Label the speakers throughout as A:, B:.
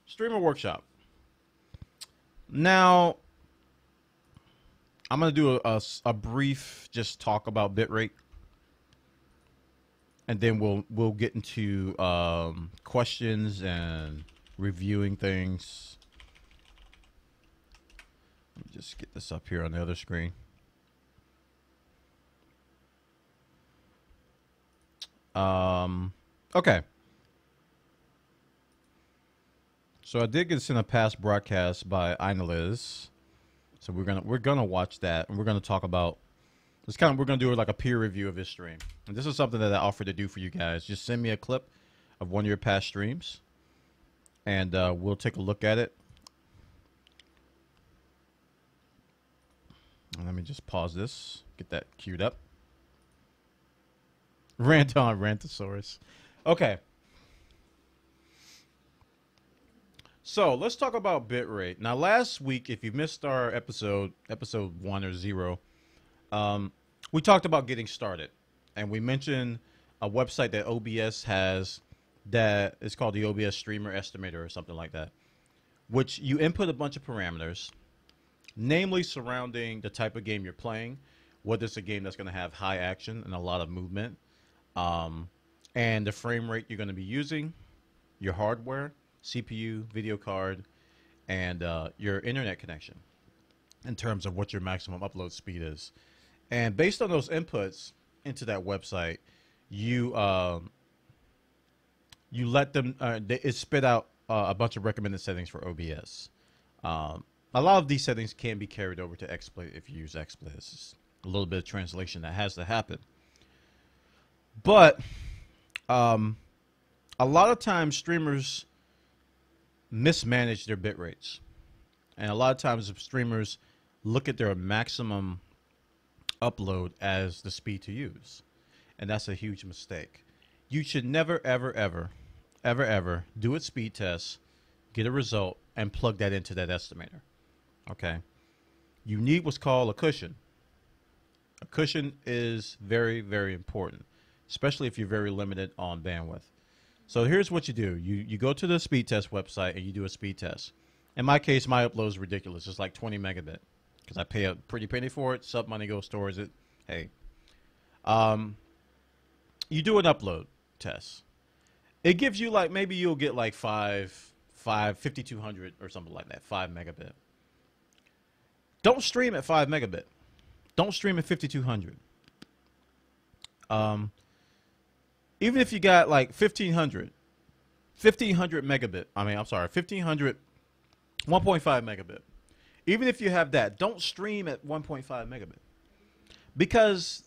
A: Streamer Workshop. Now, I'm going to do a brief just talk about bitrate, and then we'll get into questions and reviewing things. Let me just get this up here on the other screen. Okay. So I did get this in a past broadcast by Inaliz. So we're gonna watch that, and we're gonna talk about this we're gonna do like a peer review of this stream. And this is something that I offered to do for you guys. Just send me a clip of one of your past streams, and we'll take a look at it. And let me just pause this, get that queued up. Rant on Rantosaurus. Okay. So let's talk about bitrate. Now, last week, if you missed our episode 1 or 0, we talked about getting started. And we mentioned a website that OBS has that is called the OBS Streamer Estimator or something like that, which you input a bunch of parameters, namely surrounding the type of game you're playing, whether it's a game that's going to have high action and a lot of movement, and the frame rate you're going to be using, your hardware, CPU, video card, and your internet connection in terms of what your maximum upload speed is. And based on those inputs into that website, you let them it spit out a bunch of recommended settings for OBS. A lot of these settings can be carried over to XSplit if you use XSplit. It's a little bit of translation that has to happen. But a lot of times streamers mismanage their bit rates, and a lot of times streamers look at their maximum upload as the speed to use, and that's a huge mistake. You should never ever do a speed test, get a result, and plug that into that estimator. Okay, you need what's called a cushion. A cushion is very important, especially if you're very limited on bandwidth. So here's what you do. You go to the speed test website and you do a speed test. In my case, my upload is ridiculous. It's like 20 megabit because I pay a pretty penny for it. Sub Money Go stores it. Hey. You do an upload test. It gives you like, maybe you'll get like 5200 or something like that, 5 megabit. Don't stream at 5 megabit. Don't stream at 5200. Even if you got like 1500 megabit, 1.5 megabit. Even if you have that, don't stream at 1.5 megabit. Because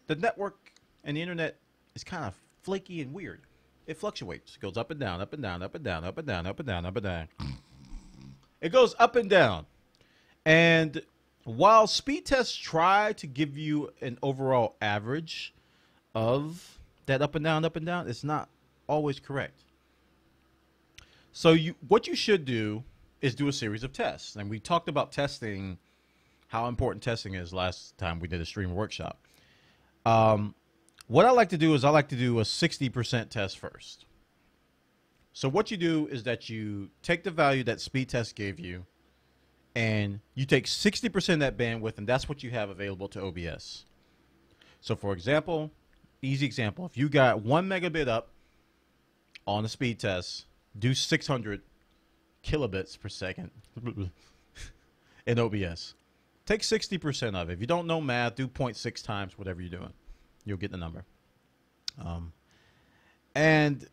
A: the network and the internet is kind of flaky and weird. It fluctuates. It goes up and down, up and down, up and down, up and down, up and down, up and down. It goes up and down. And while speed tests try to give you an overall average of that up and down, it's not always correct. So what you should do is do a series of tests. And we talked about testing, how important testing is last time we did a stream workshop. What I like to do is I like to do a 60% test first. So what you do is that you take the value that speed test gave you and you take 60% of that bandwidth, and that's what you have available to OBS. So for example, easy example, if you got 1 megabit up on the speed test, do 600 kilobits per second in OBS. Take 60% of it. If you don't know math, do 0.6 times whatever you're doing. You'll get the number. And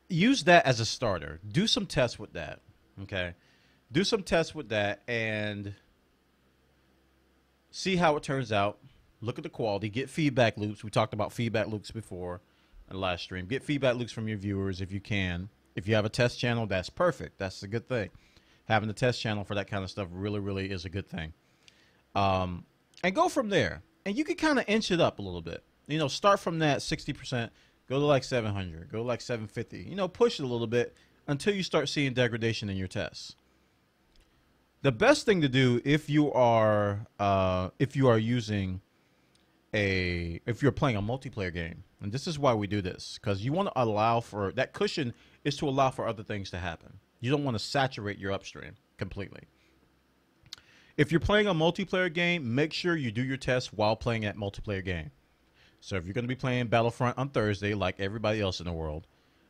A: use that as a starter. Do some tests with that. Okay? Do some tests with that and see how it turns out. Look at the quality. Get feedback loops. We talked about feedback loops before in the last stream. Get feedback loops from your viewers if you can. If you have a test channel, that's perfect. That's a good thing. Having a test channel for that kind of stuff really is a good thing. And go from there. And you can kind of inch it up a little bit. You know, start from that 60%, go to like 700, go to like 750. You know, push it a little bit until you start seeing degradation in your tests. The best thing to do if you are using if you're playing a multiplayer game, and this is why we do this, because you want to allow for that cushion is to allow for other things to happen. You don't want to saturate your upstream completely. If you're playing a multiplayer game, make sure you do your tests while playing that multiplayer game. So if you're going to be playing Battlefront on Thursday, like everybody else in the world,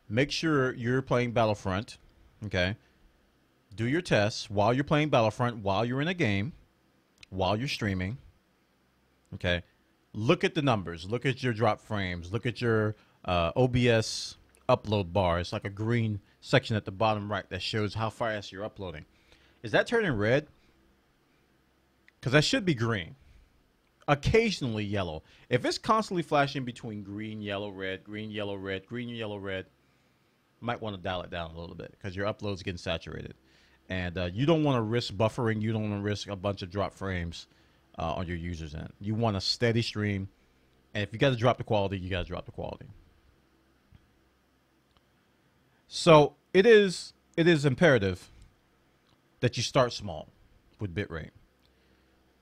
A: make sure you're playing Battlefront. Okay. Do your tests while you're playing Battlefront, while you're in a game, while you're streaming. Okay. Look at the numbers. Look at your drop frames. Look at your OBS upload bar. It's like a green section at the bottom right that shows how fast you're uploading. Is that turning red? Because that should be green. Occasionally yellow. If it's constantly flashing between green, yellow, red, green, yellow, red, green, yellow, red, you might want to dial it down a little bit because your upload's getting saturated. And you don't want to risk buffering. You don't want to risk a bunch of drop frames on your users' end. You want a steady stream. And if you got to drop the quality, you got to drop the quality. So it is imperative that you start small with bitrate.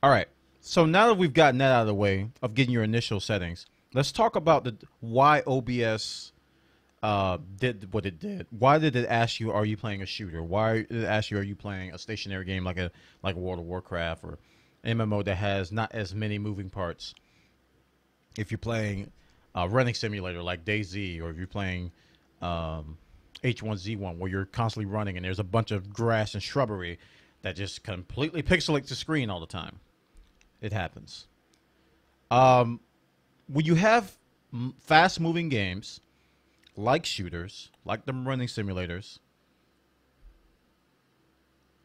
A: All right. So now that we've gotten that out of the way of getting your initial settings, let's talk about why OBS did what it did. Why did it ask you, are you playing a shooter? Why did it ask you, are you playing a stationary game like World of Warcraft or MMO that has not as many moving parts? If you're playing a running simulator like DayZ, or if you're playing H1Z1 where you're constantly running and there's a bunch of grass and shrubbery that just completely pixelates the screen all the time. It happens. When you have fast-moving games like shooters, like the running simulators,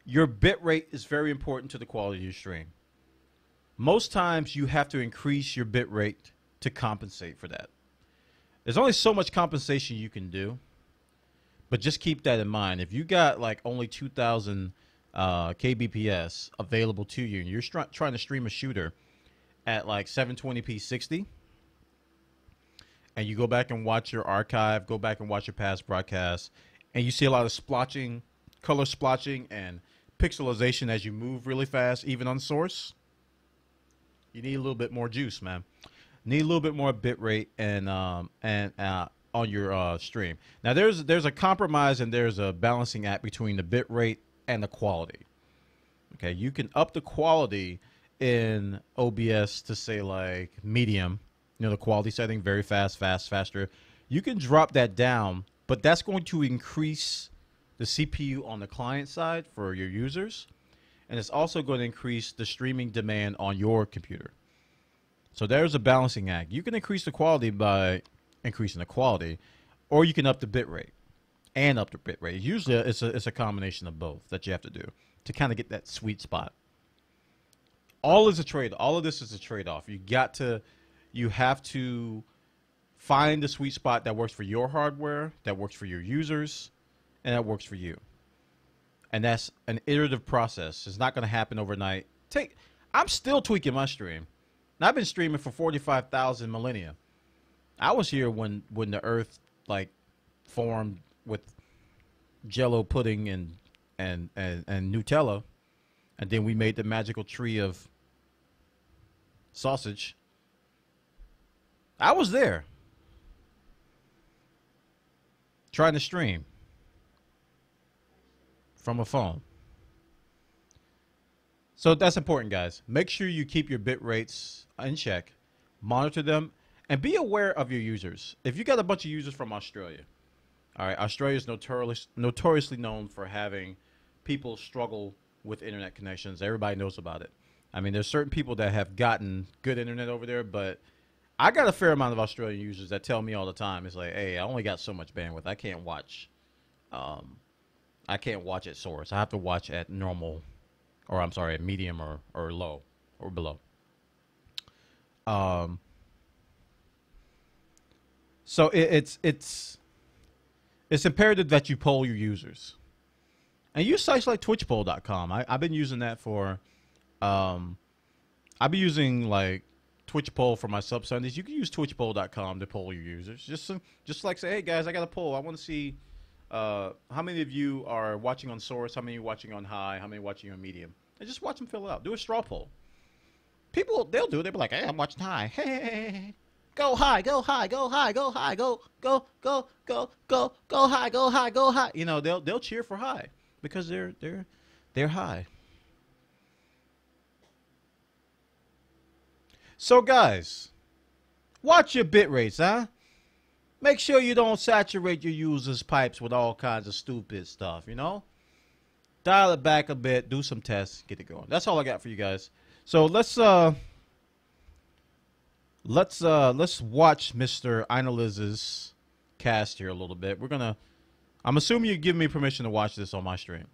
A: your bitrate is very important to the quality of your stream. Most times you have to increase your bitrate to compensate for that. There's only so much compensation you can do, but just keep that in mind. If you got like only 2,000 kbps available to you and you're trying to stream a shooter at like 720p 60, and you go back and watch your archive, go back and watch your past broadcasts, and you see a lot of splotching, color splotching, and pixelization as you move really fast, even on source, you need a little bit more juice, man. Need a little bit more bitrate and on your stream. Now there's a compromise and there's a balancing act between the bitrate and the quality. Okay, you can up the quality in OBS to say like medium, you know, the quality setting, very fast, faster. You can drop that down, but that's going to increase the CPU on the client side for your users, and it's also going to increase the streaming demand on your computer. So there's a balancing act. You can increase the quality by increasing the quality, or you can up the bitrate and up the bitrate. Usually it's a combination of both that you have to do to kind of get that sweet spot. All of this is a trade-off. You have to find the sweet spot that works for your hardware, that works for your users, and that works for you. And that's an iterative process. It's not going to happen overnight. I'm still tweaking my stream. And I've been streaming for 45,000 millennia. I was here when the Earth like formed with Jello pudding and Nutella, and then we made the magical tree of sausage. I was there trying to stream from a phone. So that's important, guys. Make sure you keep your bit rates in check, monitor them, and be aware of your users. If you got a bunch of users from Australia, all right, Australia is notoriously known for having people struggle with internet connections. Everybody knows about it. I mean, there's certain people that have gotten good internet over there, but I got a fair amount of Australian users that tell me all the time, it's like, hey, I only got so much bandwidth. I can't watch at source. I have to watch at normal, or I'm sorry, at medium or low or below. So it's imperative that you poll your users. And use sites like twitchpoll.com. I've been using that for, I've been using like Twitch poll for my sub Sundays. You can use twitchpoll.com to poll your users. Just like say, hey guys, I got a poll. I want to see how many of you are watching on source, how many are watching on high, how many are watching on medium. And just watch them fill it out. Do a straw poll. People, they'll do it. They'll be like, hey, I'm watching high. Hey, go high, go high, go high, go high, go high, go high, go high. You know, they'll cheer for high because they're high. So guys, watch your bit rates, huh? Make sure you don't saturate your users' pipes with all kinds of stupid stuff, you know? Dial it back a bit, do some tests, get it going. That's all I got for you guys. So let's watch Mr. Inaliz's cast here a little bit. I'm assuming you give me permission to watch this on my stream.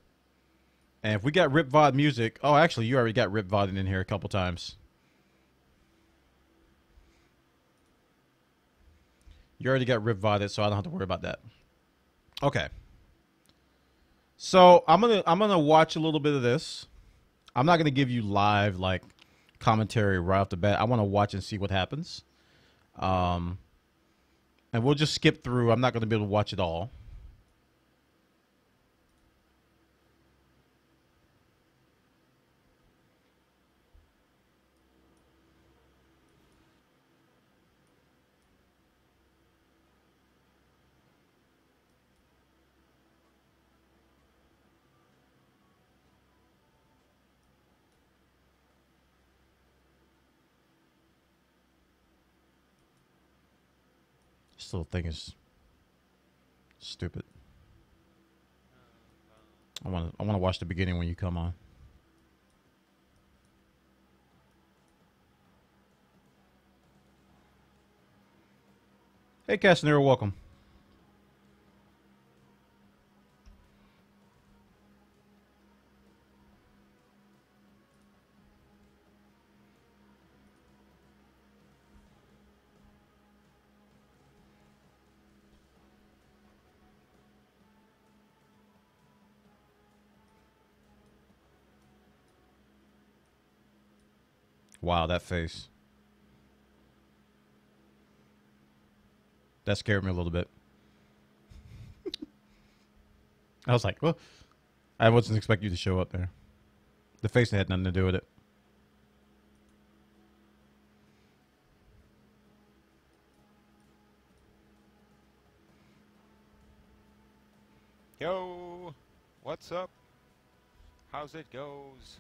A: And if we got Rip VOD music, oh actually you already got Rip VOD in here a couple times. You already got Rip VODed, so I don't have to worry about that. Okay. So I'm gonna watch a little bit of this. I'm not gonna give you live like commentary right off the bat. I want to watch and see what happens. And we'll just skip through. I'm not gonna be able to watch it all. This little thing is stupid. I want to watch the beginning when you come on. Hey Castanero, welcome. Wow, that face. That scared me a little bit. I was like, well, I wasn't expecting you to show up there. The face had nothing to do with it.
B: Yo, what's up? How's it goes?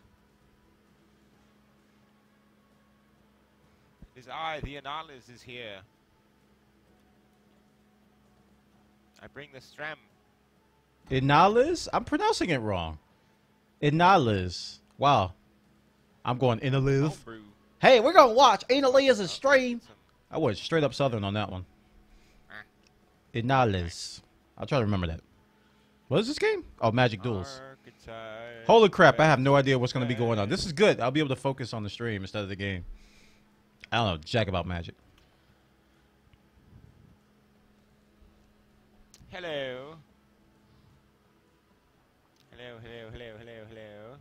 B: Is the Analyst is here. I bring the stram.
A: Inalis? I'm pronouncing it wrong. Inalis. Wow. I'm going Inaliz. Hey, we're going to watch Inaliz's stream. I was straight up Southern on that one. Inalis. I'll try to remember that. What is this game? Oh, Magic Duels. Holy crap, I have no idea what's going to be going on. This is good. I'll be able to focus on the stream instead of the game. I don't know jack about Magic.
B: Hello. Hello, hello, hello, hello, hello.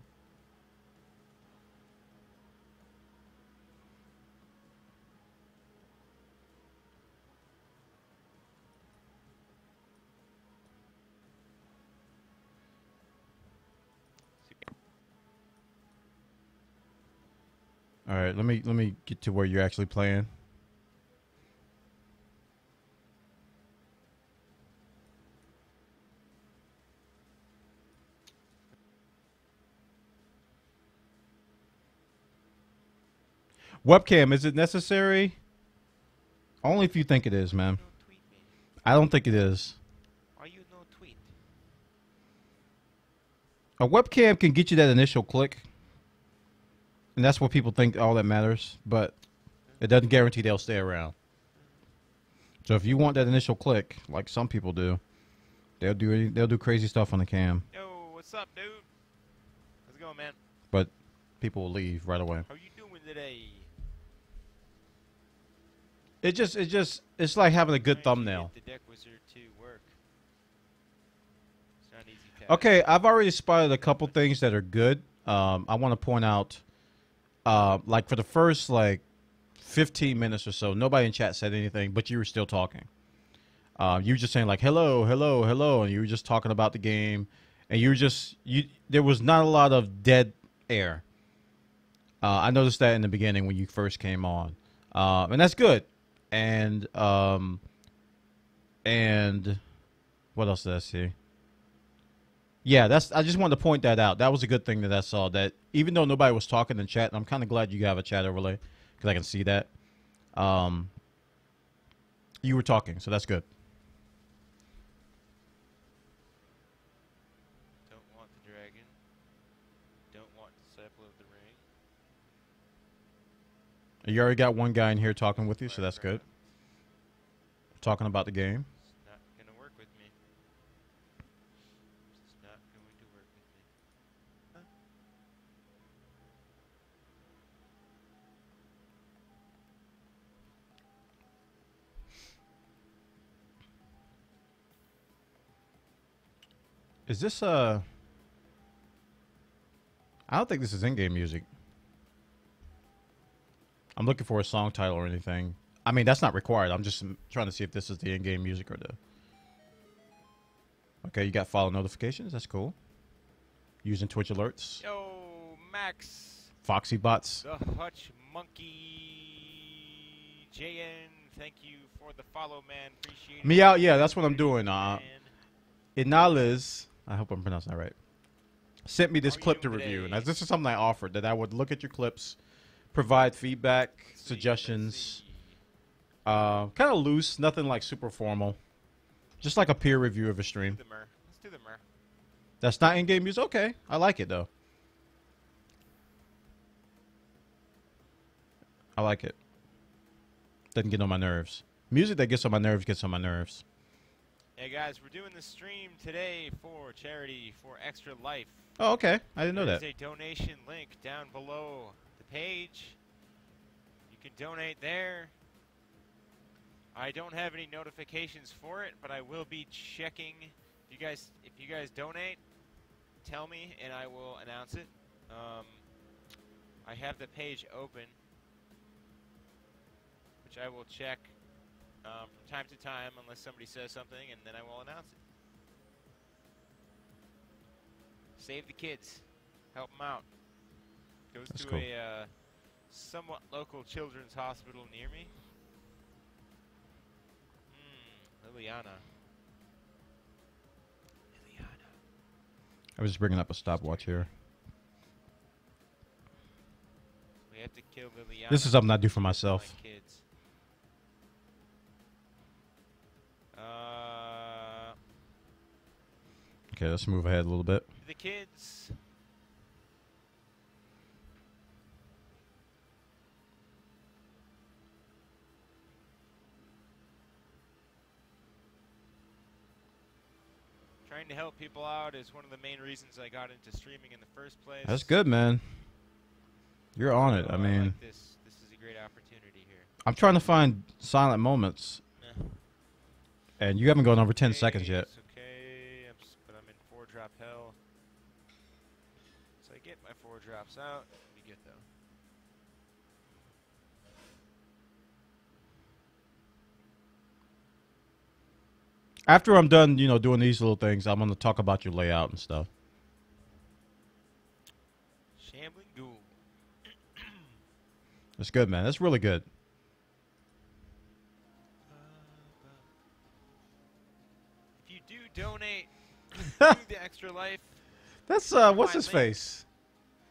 A: All right, let me get to where you're actually playing. Webcam, is it necessary? Only if you think it is, man. I don't think it is.
B: Are you no tweet?
A: A webcam can get you that initial click. And that's what people think all that matters, but it doesn't guarantee they'll stay around. So if you want that initial click, like some people do, they'll do crazy stuff on the cam.
B: Yo, what's up, dude? How's it going, man?
A: But people will leave right away.
B: How you doing today?
A: It's like having a good thumbnail.
B: Get the deck wizard to work. It's not an easy task.
A: Okay, I've already spotted a couple things that are good. I want to point out, like for the first like 15 minutes or so, nobody in chat said anything, but you were still talking. You were just saying like hello, hello, hello, and you were just talking about the game, and there was not a lot of dead air. I noticed that in the beginning when you first came on, and that's good. And and what else did I see? Yeah, that's. I just wanted to point that out. That was a good thing that I saw. That even though nobody was talking in chat, I'm kind of glad you have a chat overlay because I can see that. Um, you were talking, so that's good.
B: Don't want the dragon. Don't want disciple of the ring.
A: You already got one guy in here talking with you, so that's good. Talking about the game.
B: It's not gonna work with me. It's not going to work with me. Huh?
A: Is this I don't think this is in-game music. I'm looking for a song title or anything. I mean, that's not required. I'm just trying to see if this is the in-game music or the... Okay, you got follow notifications. That's cool. Using Twitch alerts.
B: Yo, Max.
A: Foxy bots.
B: The Hutch Monkey. JN, thank you for the follow, man. Appreciate it.
A: Meow, yeah, that's what I'm doing.
B: Man.
A: Inaliz, I hope I'm pronouncing that right, sent me this
B: How are you
A: clip to
B: doing
A: review.
B: today?
A: And this is something I offered, that I would look at your clips, provide feedback,
B: Let's see, let's
A: suggestions.
B: see.
A: Kind of loose, nothing like super formal. Just like a peer review of a stream.
B: Let's do the mer.
A: That's not in-game music? Okay, I like it though. I like it. Doesn't get on my nerves. Music that gets on my nerves gets on my nerves.
B: Hey guys, we're doing the stream today for charity for Extra Life.
A: Oh, okay. I didn't know that.
B: There's a donation link down below the page. You can donate there. I don't have any notifications for it, but I will be checking. If you guys donate, tell me and I will announce it. I have the page open, which I will check from time to time unless somebody says something, and then I will announce it. Save the kids. Help them out. Goes
A: That's
B: to
A: cool.
B: a somewhat local children's hospital near me. Liliana.
A: I was just bringing up a stopwatch here.
B: We have to kill Liliana.
A: This is something I do for myself.
B: Kids.
A: Okay, let's move ahead a little bit.
B: The kids. Trying to help people out is one of the main reasons I got into streaming in the first place.
A: That's good, man. You're on it.
B: So
A: I mean,
B: like this is a great opportunity here.
A: I'm trying to find silent moments, and you haven't gone over 10 seconds yet.
B: It's okay, but I'm in 4-drop hell. So I get my 4 drops out. It'll be good though.
A: After I'm done, doing these little things, I'm going to talk about your layout and stuff.
B: Shambling Ghoul.
A: That's good, man. That's really good.
B: If you do donate to the Extra Life,
A: That's, what's his face?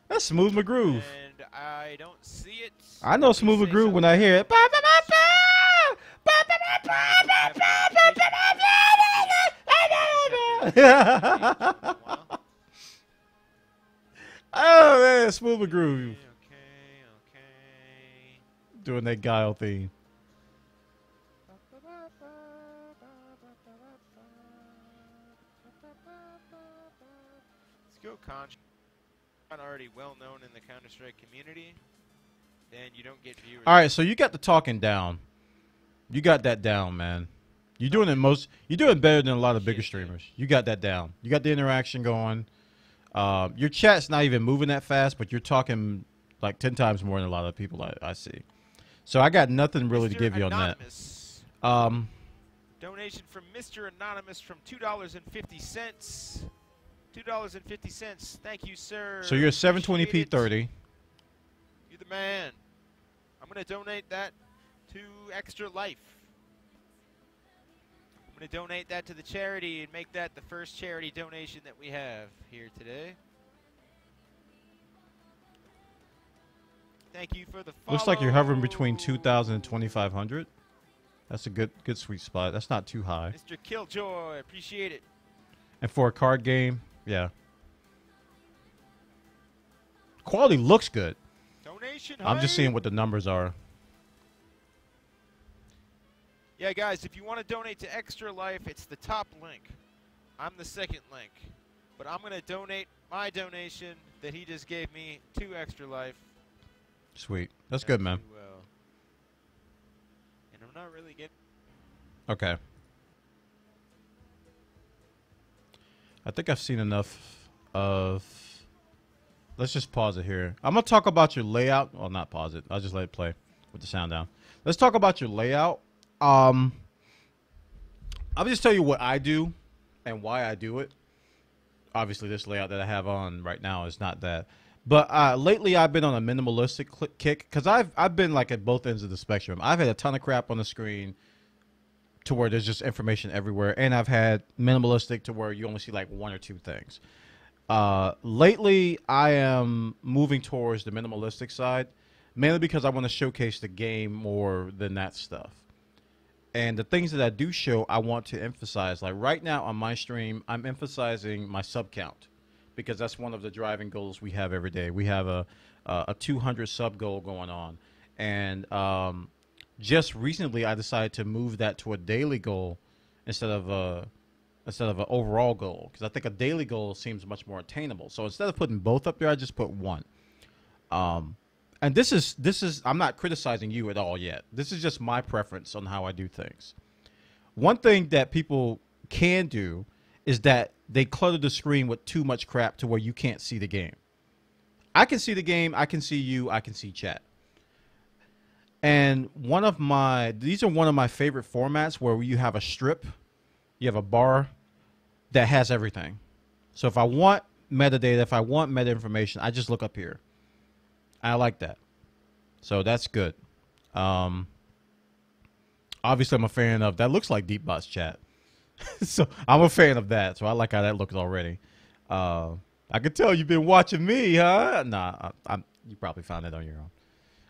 A: That's Smooth McGroove.
B: and I don't see it.
A: I know Smooth
B: Please say
A: McGroove when I hear it.
B: something.
A: Oh, man, Smooth McGroove.
B: Okay.
A: Doing that Guile theme.
B: Let's go, Conch. Not already well known in the Counter-Strike community, then you don't get viewers.
A: All right, so you got the talking down. You got that down, man. You're doing better than a lot of bigger streamers. You got that down. You got the interaction going. Your chat's not even moving that fast, but you're talking like 10 times more than a lot of people I see. So I got nothing really to
B: Mr.
A: give you
B: Anonymous.
A: on that.
B: Donation from Mr. Anonymous from $2.50. $2.50. Thank you, sir.
A: So you're
B: Appreciate
A: 720p
B: it.
A: 30.
B: the man. I'm going to donate that to Extra Life. I'm going to donate that to the charity and make that the first charity donation that we have here today. Thank you for the follow.
A: Looks like you're hovering between 2,000 and 2,500. That's a good sweet spot. That's not too high.
B: Mr. Killjoy, appreciate it.
A: And for a card game, yeah. Quality looks good.
B: Donation.
A: I'm just seeing what the numbers are.
B: Yeah, guys, if you want to donate to Extra Life, it's the top link. I'm the second link. But I'm going to donate my donation that he just gave me to Extra Life.
A: Sweet. That's good, man.
B: And I'm not really getting...
A: Okay. I think I've seen enough of... Let's just pause it here. I'm going to talk about your layout. Well, not pause it. I'll just let it play with the sound down. Let's talk about your layout. I'll just tell you what I do and why I do it. Obviously, this layout that I have on right now is not that. But lately, I've been on a minimalistic kick because I've been like at both ends of the spectrum. I've had a ton of crap on the screen to where there's just information everywhere, and I've had minimalistic to where you only see like one or two things. Lately, I am moving towards the minimalistic side, mainly because I want to showcase the game more than that stuff. And the things that I do show, I want to emphasize. Like right now on my stream, I'm emphasizing my sub count because that's one of the driving goals we have every day. We have a 200 sub goal going on. And just recently, I decided to move that to a daily goal instead of an overall goal, because I think a daily goal seems much more attainable. So instead of putting both up there, I just put one. And this is I'm not criticizing you at all yet. This is just my preference on how I do things. One thing that people can do is that they clutter the screen with too much crap to where you can't see the game. I can see the game, I can see you, I can see chat. And these are one of my favorite formats where you have a strip, you have a bar that has everything. So if I want metadata, if I want meta information, I just look up here. I like that. So that's good. Obviously, I'm a fan of that. Looks like DeepBot's chat. So I'm a fan of that. So I like how that looks already. I can tell you've been watching me, huh? Nah, you probably found that on your own.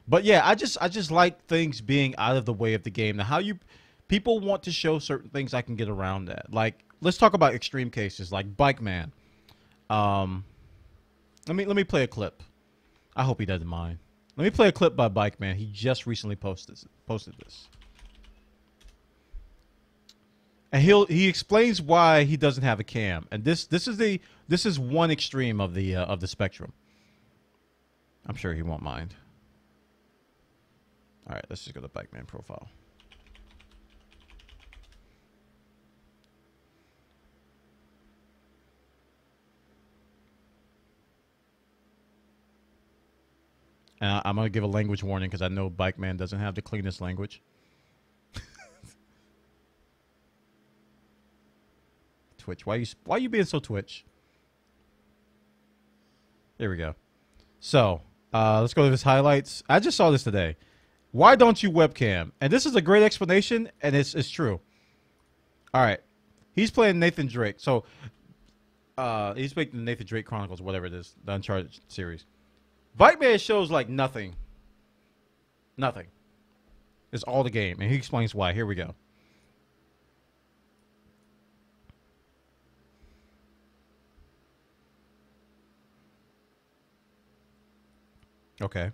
A: But yeah, I just like things being out of the way of the game. Now, people want to show certain things, I can get around that. Like, let's talk about extreme cases like Bike Man. Let me play a clip. I hope he doesn't mind. Let me play a clip by Bike Man. He just recently posted this. And he explains why he doesn't have a cam. And this is one extreme of the spectrum. I'm sure he won't mind. All right, let's just go to Bike Man profile. I'm going to give a language warning because I know Bike Man doesn't have the cleanest language. Twitch. Why are you being so Twitch? There we go. So, let's go to his highlights. I just saw this today. Why don't you webcam? And this is a great explanation, and it's true. All right. He's playing Nathan Drake. So, he's making the Nathan Drake Chronicles, whatever it is, the Uncharted series. Bike Man shows like nothing. Nothing. It's all the game. And he explains why. Here we go. Okay.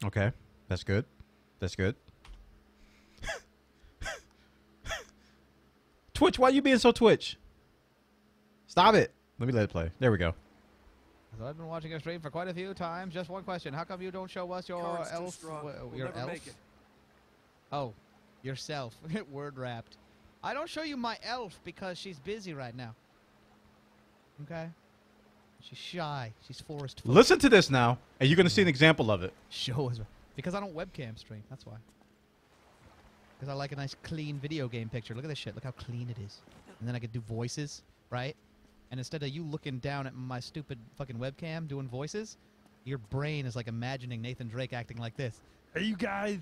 A: Okay. That's good. That's good. Twitch, why are you being so Twitch? Stop it. Let me let it play. There we go.
C: So I've been watching your stream for quite a few times. Just one question. How come you don't show us your elf? Your elf? Oh, yourself. Word wrapped. I don't show you my elf because she's busy right now. Okay? She's shy. She's forest folk.
A: Listen to this now, and you're going to see an example of it.
C: Show us. Because I don't webcam stream. That's why. Because I like a nice clean video game picture. Look at this shit. Look how clean it is. And then I could do voices, right? and instead of you looking down at my stupid fucking webcam doing voices, your brain is like imagining Nathan Drake acting like this. Hey, you guys.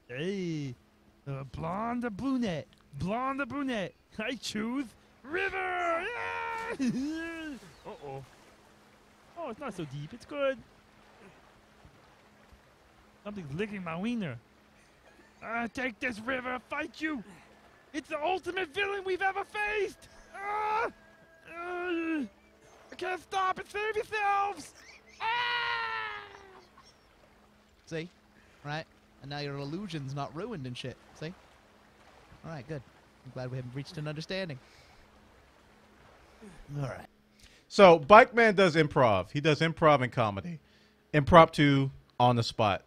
C: Hey. Blonde or brunette? Blonde or brunette? I choose River. Uh-oh. Oh, it's not so deep. It's good. Something's licking my wiener. Take this, River. Fight you. It's the ultimate villain we've ever faced. I can't stop it. Save yourselves. See? Right? And now your illusion's not ruined and shit. See? All right, good. I'm glad we have reached an understanding. All right.
A: So, Bike Man does improv. He does improv and comedy. Impromptu, on the spot.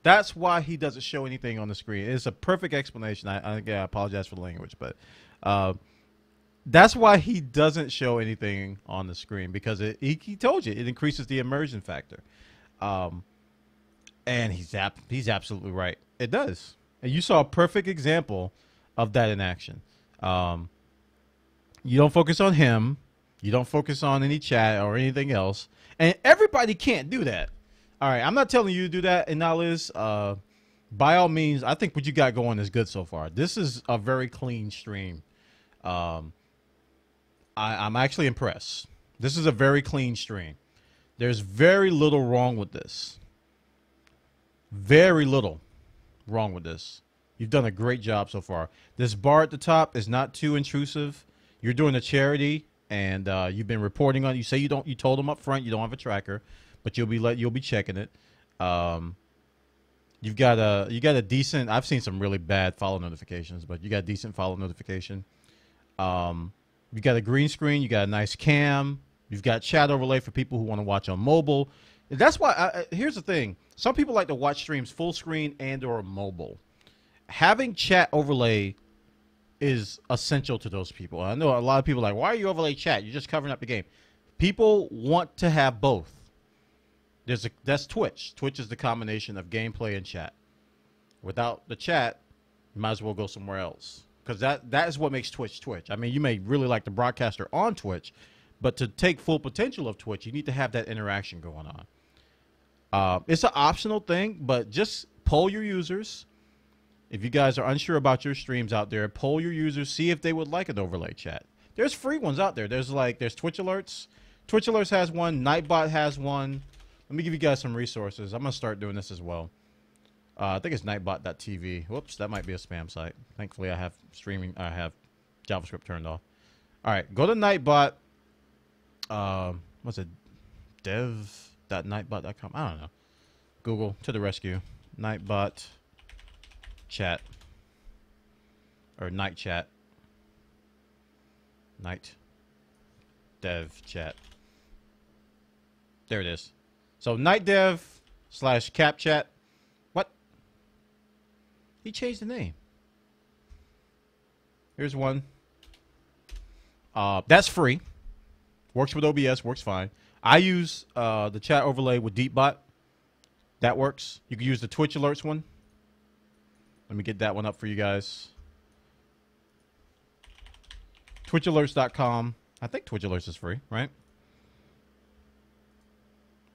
A: That's why he doesn't show anything on the screen. It's a perfect explanation. I apologize for the language, but that's why he doesn't show anything on the screen, because he told you it increases the immersion factor. And he's absolutely right. It does. And you saw a perfect example of that in action. You don't focus on him. You don't focus on any chat or anything else. And everybody can't do that. All right, I'm not telling you to do that, Inaliz. By all means, I think what you got going is good so far. This is a very clean stream. I'm actually impressed. This is a very clean stream. There's very little wrong with this. Very little wrong with this. You've done a great job so far. This bar at the top is not too intrusive. You're doing a charity, and you've been reporting on. You say you told them up front you don't have a tracker, but you'll be checking it. You got a decent. I've seen some really bad follow notifications, but you got a decent follow notification. You got a green screen. You got a nice cam. You've got chat overlay for people who want to watch on mobile. That's why. Here's the thing. Some people like to watch streams full screen and or mobile. Having chat overlay is essential to those people. I know a lot of people are like, why are you overlay chat? You're just covering up the game. People want to have both. That's Twitch. Twitch is the combination of gameplay and chat. Without the chat, you might as well go somewhere else, because that is what makes Twitch Twitch. I mean, you may really like the broadcaster on Twitch, but to take full potential of Twitch, you need to have that interaction going on. It's an optional thing, but just poll your users. If you guys are unsure about your streams out there, poll your users, see if they would like an overlay chat. There's free ones out there. There's Twitch Alerts. Twitch Alerts has one. Nightbot has one. Let me give you guys some resources. I'm going to start doing this as well. I think it's nightbot.tv. Whoops, that might be a spam site. Thankfully, I have JavaScript turned off. All right, go to Nightbot. What's it? dev.nightbot.com. I don't know. Google to the rescue. Nightbot chat. Or night chat. Night dev chat. There it is. So nightdev/capchat. What? He changed the name. Here's one. That's free. Works with OBS. Works fine. I use the chat overlay with DeepBot. That works. You can use the Twitch Alerts one. Let me get that one up for you guys. TwitchAlerts.com. I think Twitch Alerts is free, right?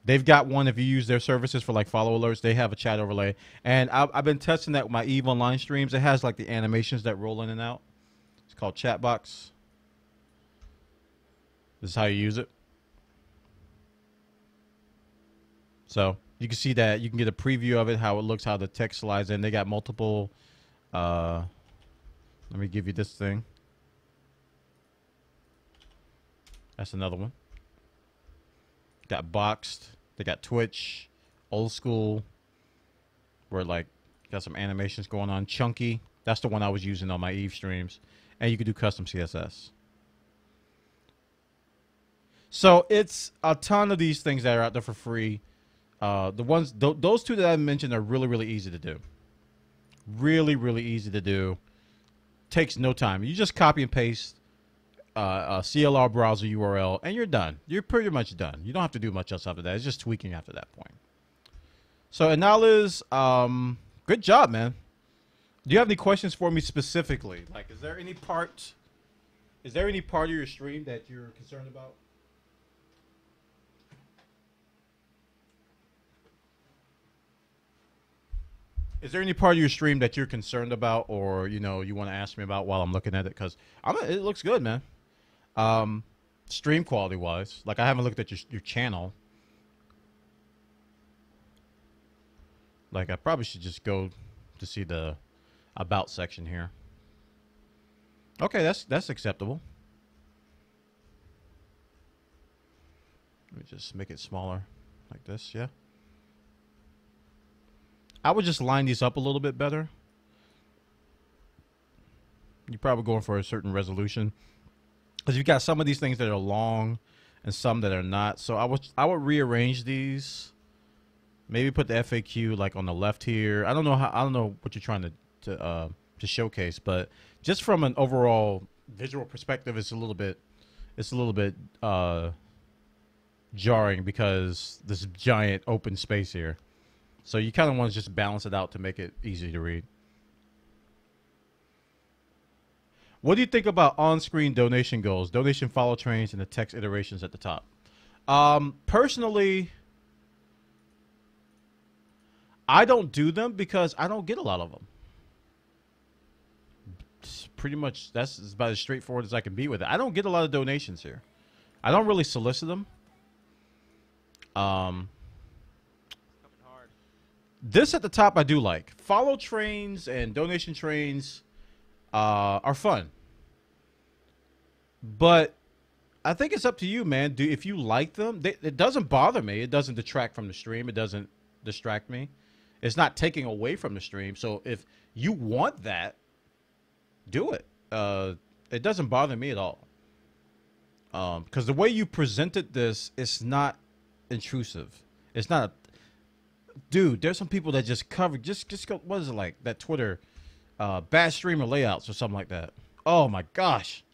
A: They've got one if you use their services for like follow alerts. They have a chat overlay. And I've been testing that with my EVE Online streams. It has like the animations that roll in and out. It's called Chatbox. This is how you use it. So you can see that. You can get a preview of it, how it looks, how the text slides in. They got multiple. Let me give you this thing. That's another one. Got Boxed. They got Twitch. Old School. Where like got some animations going on. Chunky. That's the one I was using on my EVE streams. And you can do custom CSS. So it's a ton of these things that are out there for free. Those two that I mentioned are really, really easy to do. Really, really easy to do. Takes no time. You just copy and paste a CLR browser URL, and you're done. You're pretty much done. You don't have to do much else after that. It's just tweaking after that point. So, Analiz, good job, man. Do you have any questions for me specifically? Like, is there any part Is there any part of your stream that you're concerned about? Is there any part of your stream that you're concerned about, or you want to ask me about while I'm looking at it? Because it looks good, man. Stream quality wise, like I haven't looked at your channel. Like I probably should just go to see the about section here. Okay, that's acceptable. Let me just make it smaller, like this. Yeah. I would just line these up a little bit better. You're probably going for a certain resolution, because you've got some of these things that are long and some that are not. So I would rearrange these. Maybe put the FAQ like on the left here. I don't know what you're trying to showcase, but just from an overall visual perspective, it's a little bit jarring because this giant open space here. So you kind of want to just balance it out to make it easy to read. What do you think about on-screen donation goals, donation follow trains, and the text iterations at the top? Personally, I don't do them because I don't get a lot of them. It's pretty much, that's about as straightforward as I can be with it. I don't get a lot of donations here. I don't really solicit them. This at the top I do like. Follow trains and donation trains are fun. But I think it's up to you, man. If you like them, it doesn't bother me. It doesn't detract from the stream. It doesn't distract me. It's not taking away from the stream. So if you want that, do it. It doesn't bother me at all. Because the way you presented this, it's not intrusive. It's not. Dude, there's some people that just cover, just go, what is it like? That Twitter, bad streamer layouts or something like that. Oh my gosh.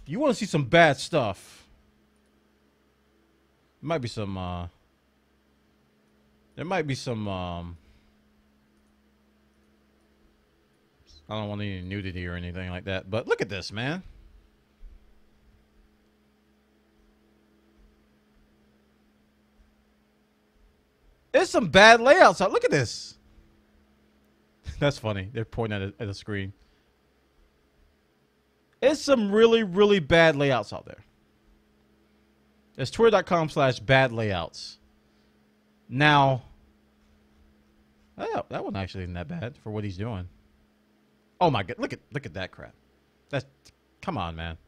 A: You want to see some bad stuff. There might be some, I don't want any nudity or anything like that, but look at this, man. There's some bad layouts out. Look at this. That's funny. They're pointing at a screen. It's some really, really bad layouts out there. It's twitter.com/bad layouts. Now, that one actually isn't that bad for what he's doing. Oh my God. Look at that crap. Come on, man.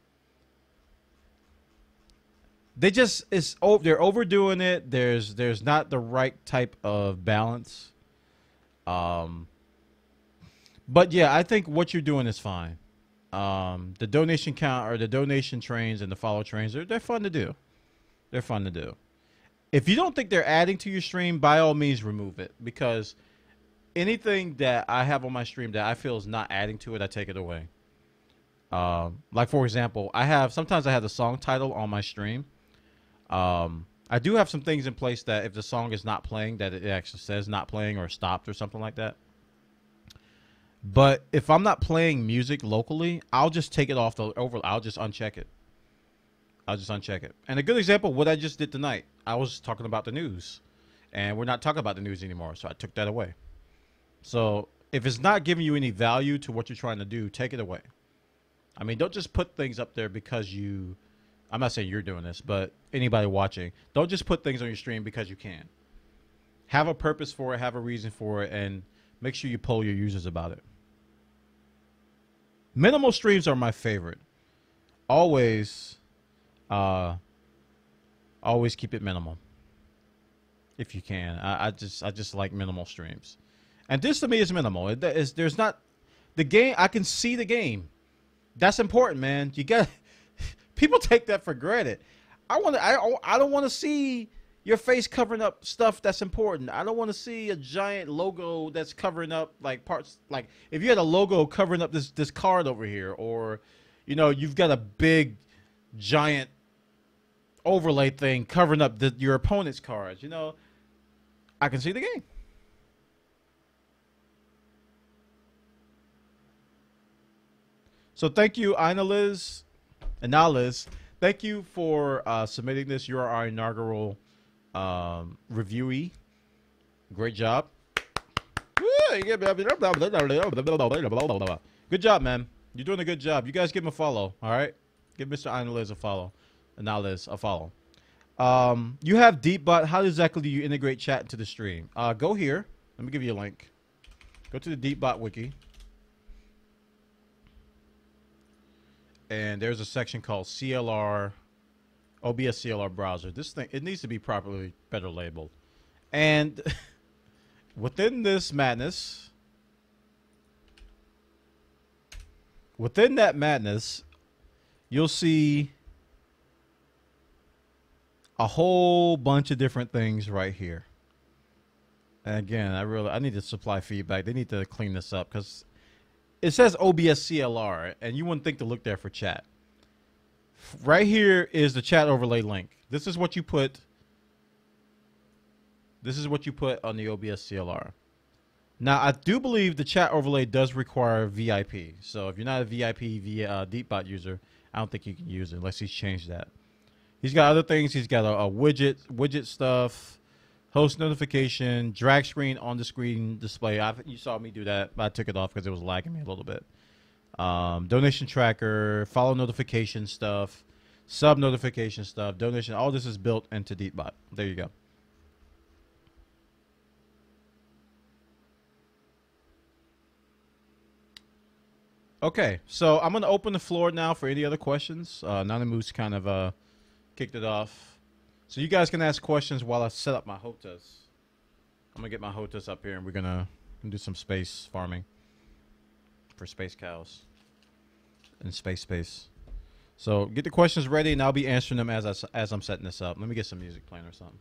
A: They're overdoing it. There's not the right type of balance. But yeah, I think what you're doing is fine. The donation count or the donation trains and the follow trains, they're fun to do. They're fun to do. If you don't think they're adding to your stream, by all means remove it, because anything that I have on my stream that I feel is not adding to it, I take it away. Like for example, sometimes I have the song title on my stream. I do have some things in place that if the song is not playing, that it actually says not playing or stopped or something like that. But if I'm not playing music locally, I'll just take it off I'll just uncheck it. And a good example, what I just did tonight, I was talking about the news, and we're not talking about the news anymore, so I took that away. So if it's not giving you any value to what you're trying to do, take it away. I mean, don't just put things up there because I'm not saying you're doing this, but anybody watching, don't just put things on your stream because you can. Have a purpose for it, have a reason for it, and make sure you poll your users about it. Minimal streams are my favorite. Always keep it minimal if you can. I just like minimal streams, and this to me is minimal. There's not the game. I can see the game. That's important, man. You got people take that for granted. I don't want to see your face covering up stuff that's important. I don't want to see a giant logo that's covering up like parts. Like if you had a logo covering up this card over here, or you've got a big giant overlay thing covering up your opponent's cards. I can see the game. So thank you, Inaliz and Naliz. Thank you for submitting this. You're our inaugural reviewee. Great job. Good job, man. You're doing a good job. You guys give him a follow, all right? Give Mr. Inaliz a follow. Naliz a follow. You have DeepBot. How exactly do you integrate chat into the stream? Go here. Let me give you a link. Go to the DeepBot wiki. And there's a section called CLR, OBS CLR browser. This thing, it needs to be properly better labeled. And within this madness, within that madness, you'll see a whole bunch of different things right here. And again, I need to supply feedback. They need to clean this up because it says OBS CLR, and you wouldn't think to look there for chat. Right here is the chat overlay link. This is what you put. This is what you put on the OBS CLR. Now, I do believe the chat overlay does require VIP. So if you're not a VIP via DeepBot user, I don't think you can use it unless he's changed that. He's got other things. He's got a widget stuff, host notification, drag screen on the screen display. You saw me do that, but I took it off because it was lagging me a little bit. Donation tracker, follow notification stuff, sub notification stuff, donation. All this is built into DeepBot. There you go. Okay, so I'm going to open the floor now for any other questions. Nana Moose kind of kicked it off. So you guys can ask questions while I set up my HOTAS. I'm going to get my HOTAS up here, and we're going to do some space farming for space cows and space. So get the questions ready, and I'll be answering them as I'm setting this up. Let me get some music playing or something.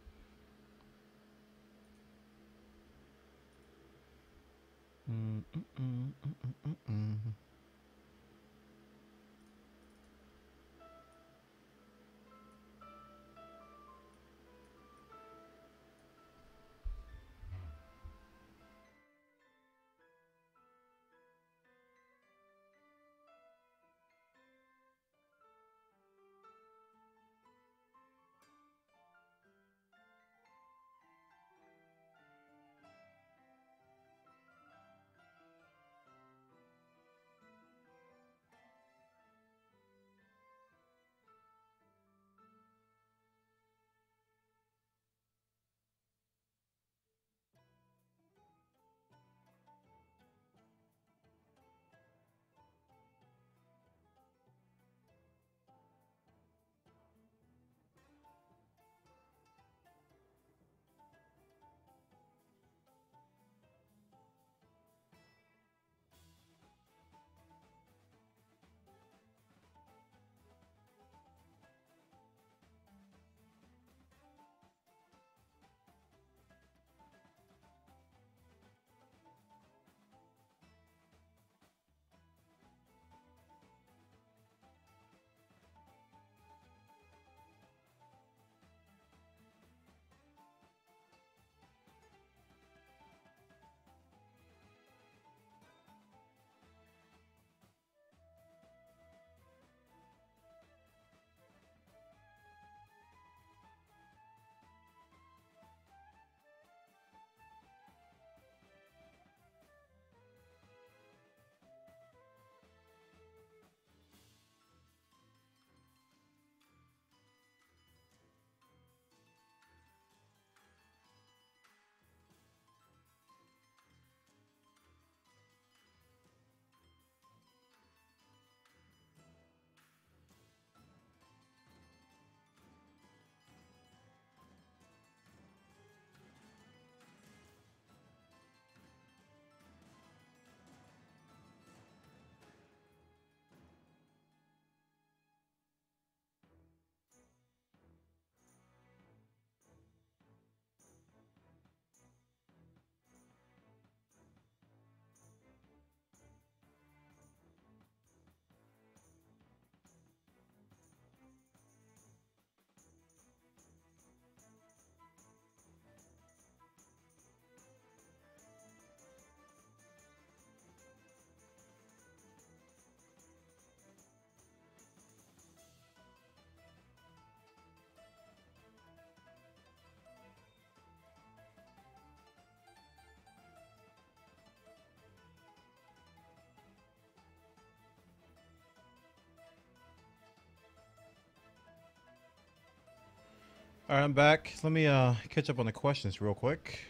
A: All right, I'm back. Let me catch up on the questions real quick.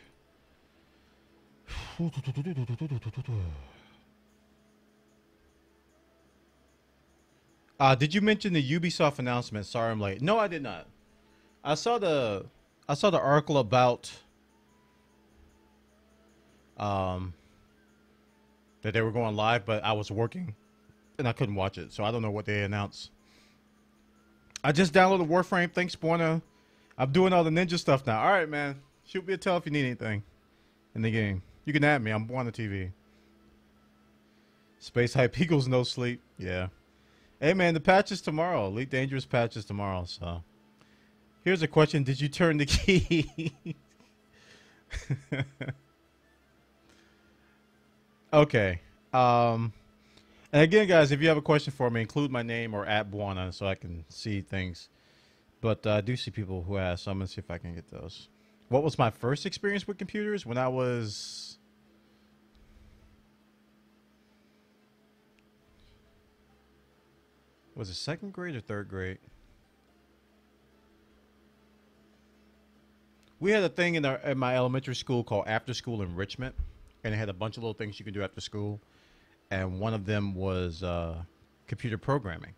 A: Did you mention the Ubisoft announcement? Sorry, I'm late. No, I did not. I saw the article about that they were going live, but I was working and I couldn't watch it, so I don't know what they announced. I just downloaded Warframe. Thanks, Buona. I'm doing all the ninja stuff now. All right, man. Shoot me a tell if you need anything in the game. You can add me. I'm Buona TV. Space Hype equals no sleep. Yeah. Hey, man, the patch is tomorrow. Elite Dangerous patch is tomorrow, so. Here's a question. Did you turn the key? Okay. And again, guys, if you have a question for me, include my name or at Buona so I can see things. But I do see people who ask, so I'm going to see if I can get those. What was my first experience with computers? When I was... Was it second grade or third grade? We had a thing in my elementary school called after school enrichment, and it had a bunch of little things you could do after school, and one of them was computer programming,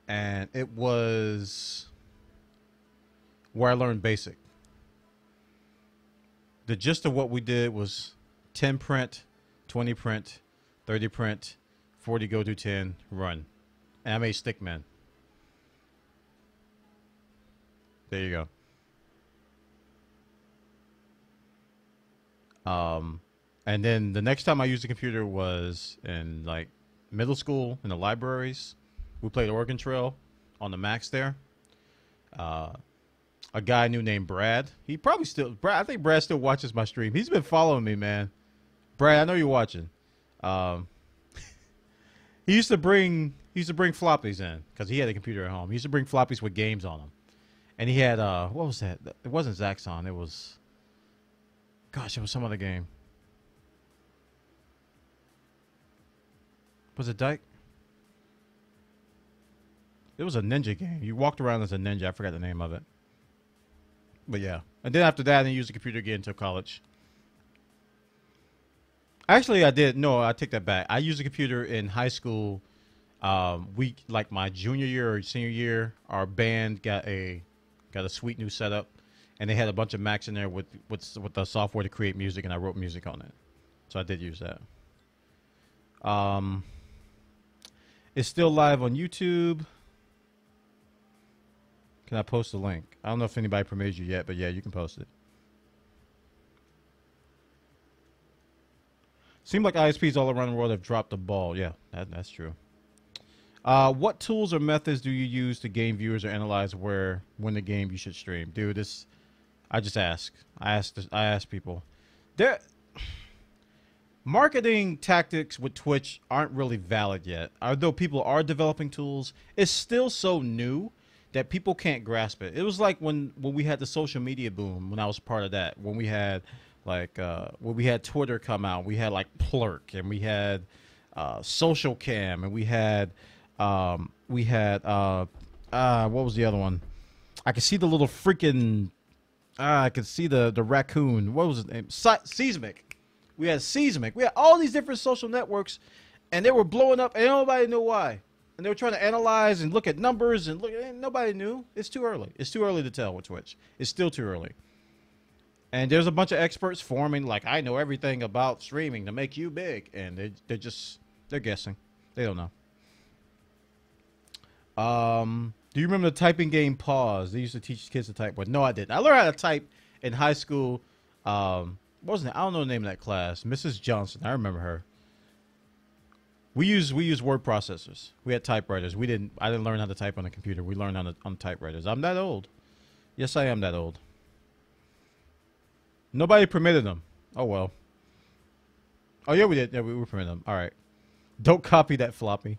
A: and it was where I learned BASIC. The gist of what we did was 10 print, 20 print, 30 print, 40 go to 10 run, and I made Stickman. There you go. And then the next time I used a computer was in like middle school in the libraries. We played Oregon Trail on the Max there. A guy I knew named Brad. He probably still, I think Brad still watches my stream. He's been following me, man. Brad, I know you're watching. He used to bring floppies in because he had a computer at home. He used to bring floppies with games on them. And he had, what was that? It wasn't Zaxxon. It was... Gosh, it was some other game. Was it Dyke? It was a ninja game. You walked around as a ninja. I forgot the name of it. But yeah. And then after that, I didn't use the computer again until college. Actually, I did. No, I take that back. I used a computer in high school. Like my junior year or senior year, our band got a sweet new setup. And they had a bunch of Macs in there with the software to create music, and I wrote music on it. So I did use that. It's still live on YouTube. Can I post the link? I don't know if anybody permitted you yet, but yeah, you can post it. Seems like ISPs all around the world have dropped the ball. Yeah, that's true. What tools or methods do you use to gain viewers or analyze when the game you should stream? Dude, this... I just ask. I ask people. Marketing tactics with Twitch aren't really valid yet. Although people are developing tools, it's still so new that people can't grasp it. It was like when we had the social media boom, when I was part of that. When we had Twitter come out, we had like Plurk, and we had Social Cam, and we had what was the other one? I could see the little freaking... I could see the raccoon. What was his name? Seismic. We had Seismic. We had all these different social networks, and they were blowing up, and nobody knew why. And they were trying to analyze and look at numbers, and nobody knew. It's too early. It's too early to tell with Twitch. It's still too early. And there's a bunch of experts forming, like, I know everything about streaming to make you big. And they're guessing. They don't know. Do you remember the typing game Pause? They used to teach kids to type. But no, I didn't. I learned how to type in high school. What was it? I don't know the name of that class. Mrs. Johnson. I remember her. We use word processors. We had typewriters. I didn't learn how to type on a computer. We learned on typewriters. I'm that old. Yes, I am that old. Nobody permitted them. Oh well. Oh yeah, we did. Yeah, we permitted them. All right. Don't copy that floppy.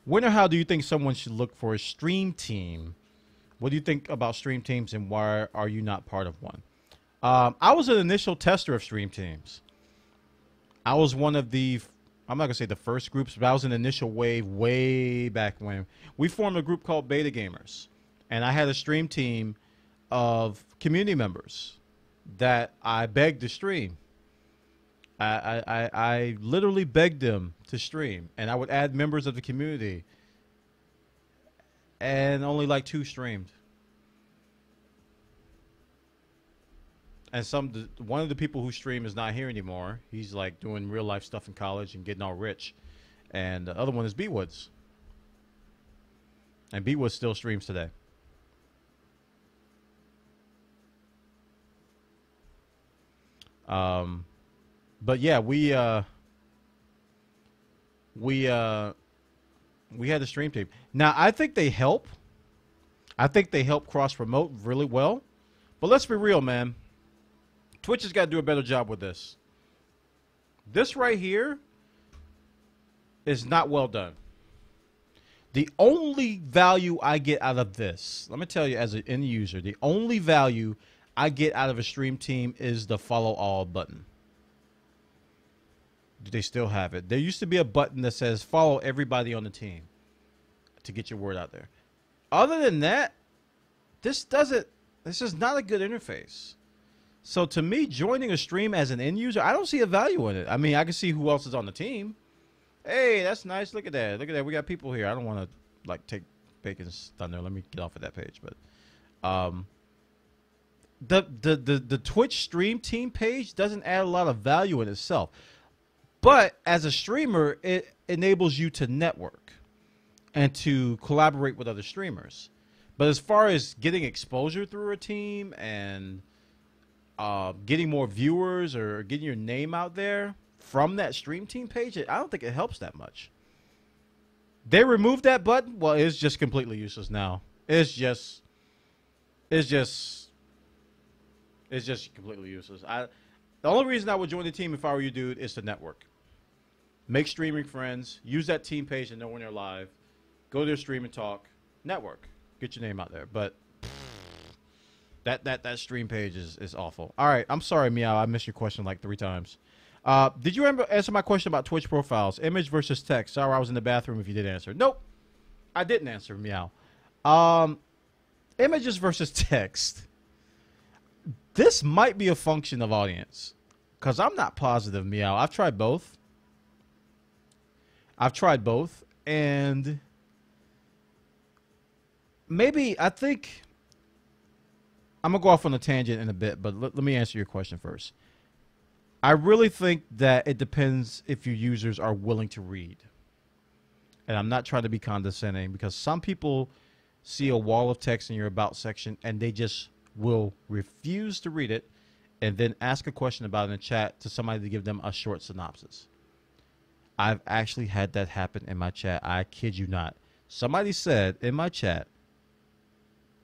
A: When or how do you think someone should look for a stream team? What do you think about stream teams, and why are you not part of one? I was an initial tester of stream teams. I was one of the I'm not gonna say the first groups, but I was an initial wave way back when we formed a group called Beta Gamers, and I had a stream team of community members that I begged to stream. I literally begged them to stream, and I would add members of the community, and only like 2 streamed. And one of the people who stream is not here anymore. He's like doing real life stuff in college and getting all rich. And the other one is B Woods. And B Woods still streams today. But yeah, we had a stream team. Now I think they help. I think they help cross promote really well. But let's be real, man. Twitch has got to do a better job with this. This right here is not well done. The only value I get out of this, let me tell you as an end user, the only value I get out of a stream team is the follow all button. Do they still have it? There used to be a button that says follow everybody on the team to get your word out there. Other than that, this is not a good interface. So to me, joining a stream as an end user, I don't see a value in it. I mean, I can see who else is on the team. Hey, that's nice. Look at that. Look at that. We got people here. I don't want to like take Bacon's thunder. Let me get off of that page. But the Twitch stream team page doesn't add a lot of value in itself. But as a streamer, it enables you to network and to collaborate with other streamers. But as far as getting exposure through a team and getting more viewers or getting your name out there from that stream team page, I don't think it helps that much. They removed that button. Well, it's just completely useless now. It's just completely useless. The only reason I would join the team if I were you, dude, is to network. Make streaming friends. Use that team page to know when they're live. Go to their stream and talk. Network. Get your name out there. But that stream page is awful. All right, I'm sorry, Meow. I missed your question like 3 times. Did you answer my question about Twitch profiles? Image versus text. Sorry, I was in the bathroom if you did answer. Nope. I didn't answer, Meow. Images versus text. This might be a function of audience. Because I'm not positive, Meow. I've tried both. And maybe, I think, I'm going to go off on a tangent in a bit, but let me answer your question first. I really think that it depends if your users are willing to read. And I'm not trying to be condescending, because some people see a wall of text in your about section and they just will refuse to read it and then ask a question about it in the chat to somebody to give them a short synopsis. I've actually had that happen in my chat. I kid you not. Somebody said in my chat,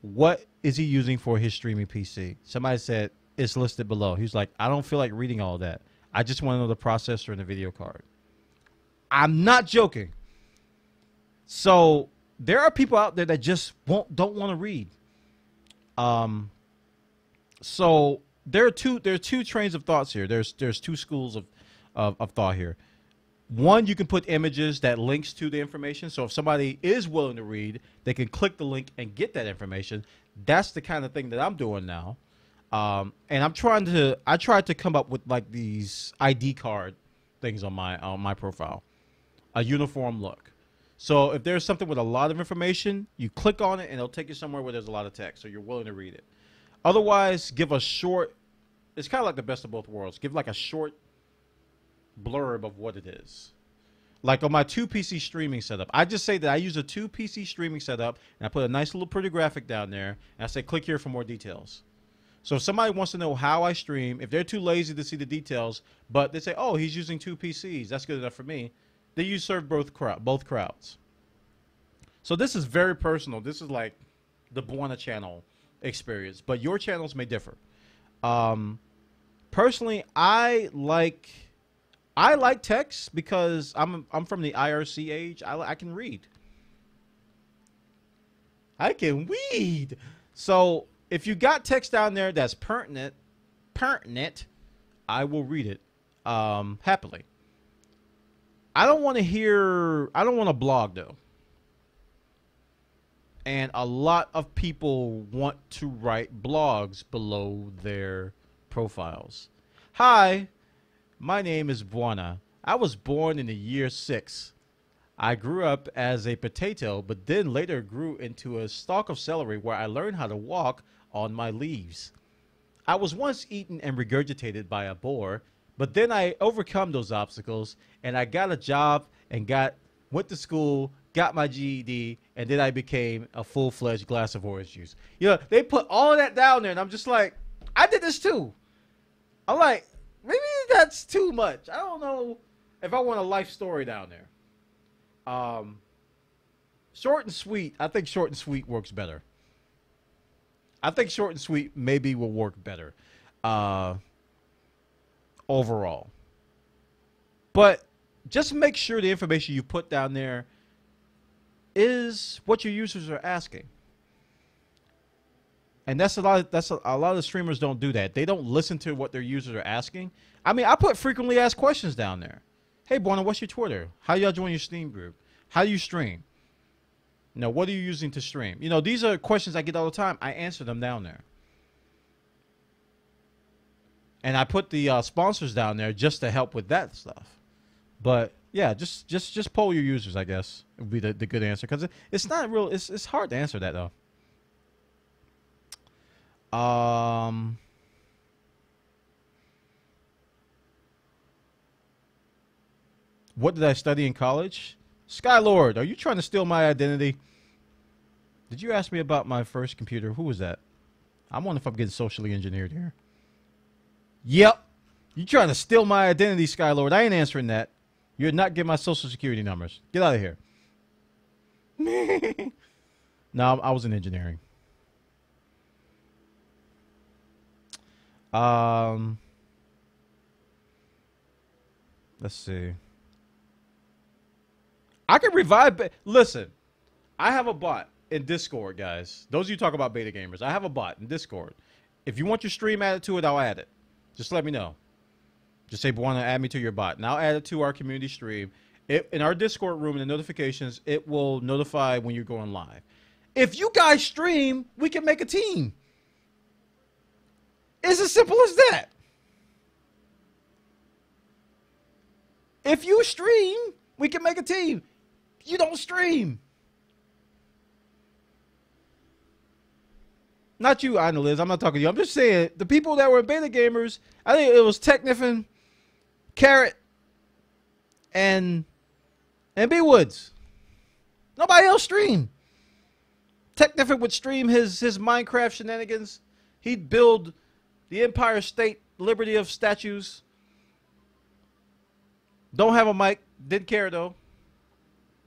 A: what is he using for his streaming PC? Somebody said, it's listed below. He was like, I don't feel like reading all that. I just want to know the processor and the video card. I'm not joking. So there are people out there that just don't want to read. So there are two trains of thoughts here. There's 2 schools of thought here. One, you can put images that links to the information. So if somebody is willing to read, they can click the link and get that information. That's the kind of thing that I'm doing now. And I tried to come up with like these ID card things on my profile, a uniform look. So if there's something with a lot of information, you click on it and it'll take you somewhere where there's a lot of text, so you're willing to read it. Otherwise, give a short. It's kind of like the best of both worlds. Give like a short blurb of what it is. Like on my 2 PC streaming setup, I just say that I use a 2 PC streaming setup and I put a nice little pretty graphic down there and I say click here for more details. So if somebody wants to know how I stream, if they're too lazy to see the details, but they say, oh, he's using 2 PCs, that's good enough for me, then you serve both crowds. So this is very personal. This is like the Buona channel experience, but your channels may differ. Personally, I like text because I'm from the IRC age. I can read. I can read. So if you got text down there that's pertinent, I will read it happily. I don't want to hear. I don't want to blog though. And a lot of people want to write blogs below their profiles. Hi, my name is Buana. I was born in the year 6. I grew up as a potato, but then later grew into a stalk of celery where I learned how to walk on my leaves. I was once eaten and regurgitated by a boar, but then I overcome those obstacles and I got a job and went to school, got my GED, and then I became a full-fledged glass of orange juice. You know, they put all of that down there, and I'm just like, I did this too. I'm like, maybe that's too much. I don't know if I want a life story down there. Short and sweet. I think short and sweet works better. I think short and sweet maybe will work better overall. But just make sure the information you put down there is what your users are asking. And a lot of streamers don't do that. They don't listen to what their users are asking. I mean, I put frequently asked questions down there. Hey, Buona, what's your Twitter? How y'all join your Steam group? How do you stream? You know, what are you using to stream? You know, these are questions I get all the time. I answer them down there. And I put the sponsors down there just to help with that stuff. But yeah, just poll your users, I guess, would be the good answer, because it's not real. It's hard to answer that though. What did I study in college? Skylord, are you trying to steal my identity? Did you ask me about my first computer? Who was that? I'm wondering if I'm getting socially engineered here. Yep. You trying to steal my identity, Skylord. I ain't answering that. You're not getting my social security numbers. Get out of here. No, I was in engineering. Let's see. I can revive. Listen, I have a bot in Discord, guys. Those of you talk about beta gamers, I have a bot in Discord. If you want your stream added to it, I'll add it. Just let me know. Just say, Buona, add me to your bot, and I'll add it to our community stream. In our Discord room, in the notifications, it will notify when you're going live. If you guys stream, we can make a team. It's as simple as that. If you stream, we can make a team. You don't stream. Not you, Ina Liz. I'm not talking to you. I'm just saying the people that were beta gamers. I think it was Techniffin, Carrot, and B Woods. Nobody else streamed. Techniffin would stream his Minecraft shenanigans. He'd build the Empire State Liberty of statues. Don't have a mic. Didn't care though.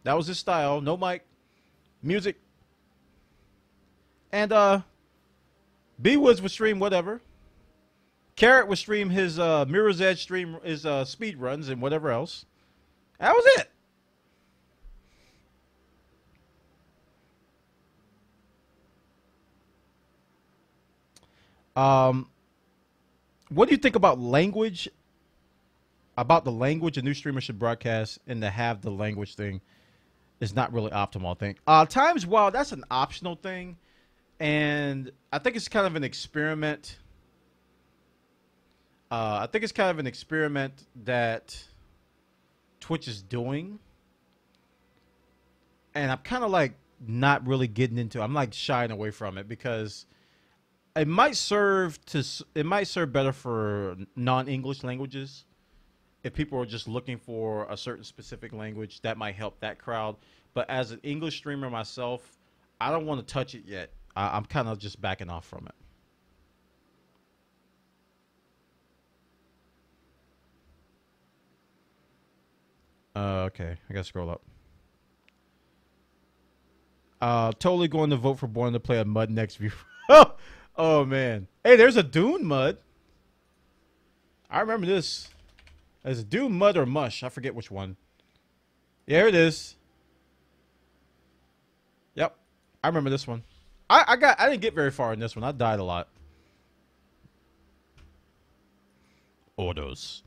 A: That was his style. No mic. Music. And B Woods would stream whatever. Carrot would stream his Mirror's Edge stream, his speed runs and whatever else. That was it. What do you think about language? About the language a new streamer should broadcast, and to have the language thing is not really optimal, I think. Times Wow, that's an optional thing. And I think it's kind of an experiment. I think it's kind of an experiment that Twitch is doing. And I'm kind of like not really getting into it. I'm like shying away from it because it might serve better for non-English languages. If people are just looking for a certain specific language, that might help that crowd. But as an English streamer myself, I don't want to touch it yet. I'm kind of just backing off from it. Okay, I gotta scroll up. Totally going to vote for Born to play a Mud next view. Oh man. Hey, there's a Dune Mud. I remember this. There's a Dune Mud or Mush. I forget which one. Yeah, here it is. Yep. I remember this one. I didn't get very far in this one. I died a lot. Orders.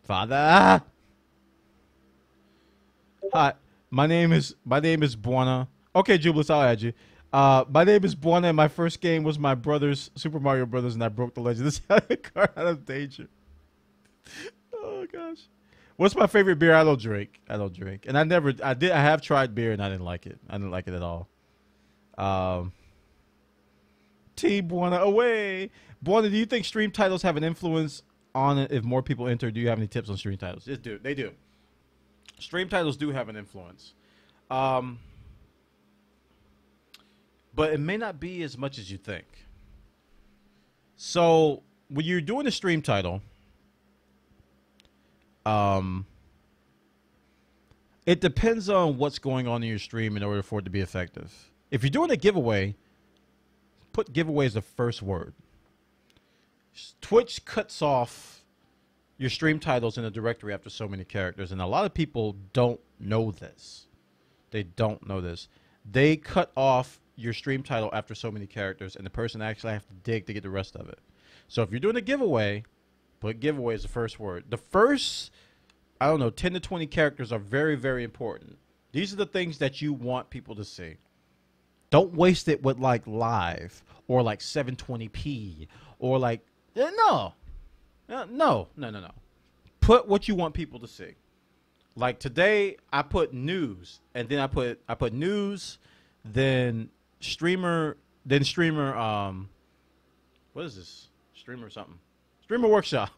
A: Father. Hi, my name is Buona. Okay, Jubilus, I'll add you. My name is Buona, and my first game was my brother's Super Mario Brothers, and I broke the legend. This is how I got out of danger. Oh gosh. What's my favorite beer? I don't drink. I don't drink, and I have tried beer, and I didn't like it. I didn't like it at all. Um, Team Buona away. Buona, do you think stream titles have an influence on it if more people enter? Do you have any tips on stream titles? Yes, do. They do. Stream titles do have an influence. Um, but it may not be as much as you think. So when you're doing a stream title, um, it depends on what's going on in your stream in order for it to be effective. If you're doing a giveaway, put giveaway as the first word. Twitch cuts off your stream titles in a directory after so many characters, and a lot of people don't know this. They don't know this. They cut off your stream title after so many characters, and the person actually has to dig to get the rest of it. So if you're doing a giveaway, put giveaway as the first word. The first, I don't know, 10 to 20 characters are very, very important. These are the things that you want people to see. Don't waste it with like live or like 720p or like, no. No. Put what you want people to see. Like today, I put news, and then I put news, then streamer, what is this? Streamer something. Streamer workshop.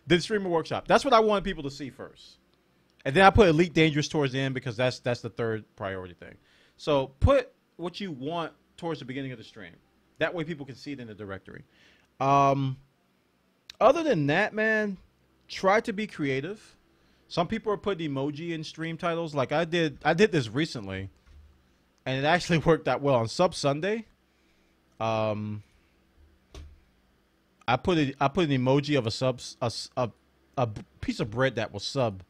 A: Then streamer workshop. That's what I wanted people to see first. And then I put Elite Dangerous towards the end because that's the third priority thing. So put what you want towards the beginning of the stream. That way people can see it in the directory. Other than that, man, try to be creative. Some people are putting emoji in stream titles. Like I did this recently, and it actually worked out well on Sub Sunday. I put an emoji of a piece of bread that was sub,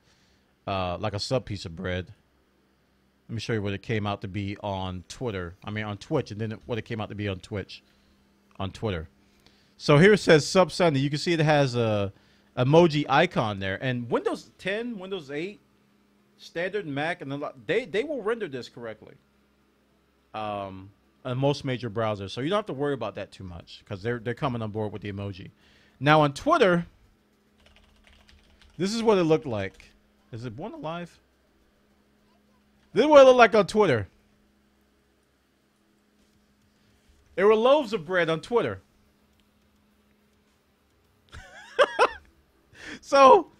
A: like a sub piece of bread. Let me show you what it came out to be on Twitter. I mean on Twitch, and then what it came out to be on Twitch, on Twitter. So here it says Sub Sunday. You can see it has a emoji icon there. And Windows 10, Windows 8, standard Mac, and they will render this correctly. On most major browsers, so you don't have to worry about that too much because they're coming on board with the emoji. Now on Twitter, this is what it looked like. Is it Born Alive? This is what it looked like on Twitter. There were loaves of bread on Twitter. So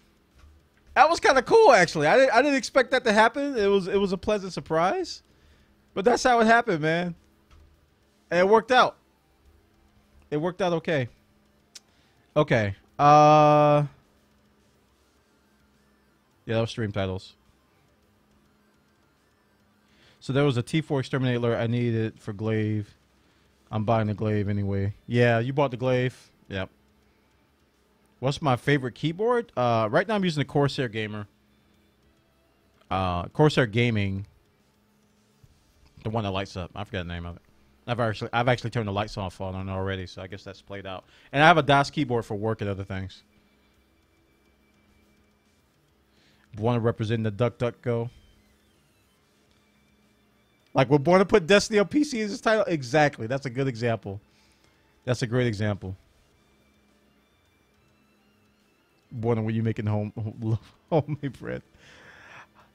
A: that was kind of cool, actually. I didn't expect that to happen. It was a pleasant surprise, but that's how it happened, man. And it worked out. It worked out okay. Okay. Yeah, that was stream titles. So there was a T4 exterminator I needed for glaive. I'm buying the glaive anyway. Yeah, you bought the glaive. Yep. What's my favorite keyboard? Right now I'm using the Corsair Gamer. Corsair Gaming. The one that lights up. I forgot the name of it. I've actually turned the lights off on it already, so I guess that's played out. And I have a DOS keyboard for work and other things. Want to represent the DuckDuckGo. Like we're born to put Destiny on PC as its title? Exactly. That's a good example. That's a great example. Born when you making homemade bread.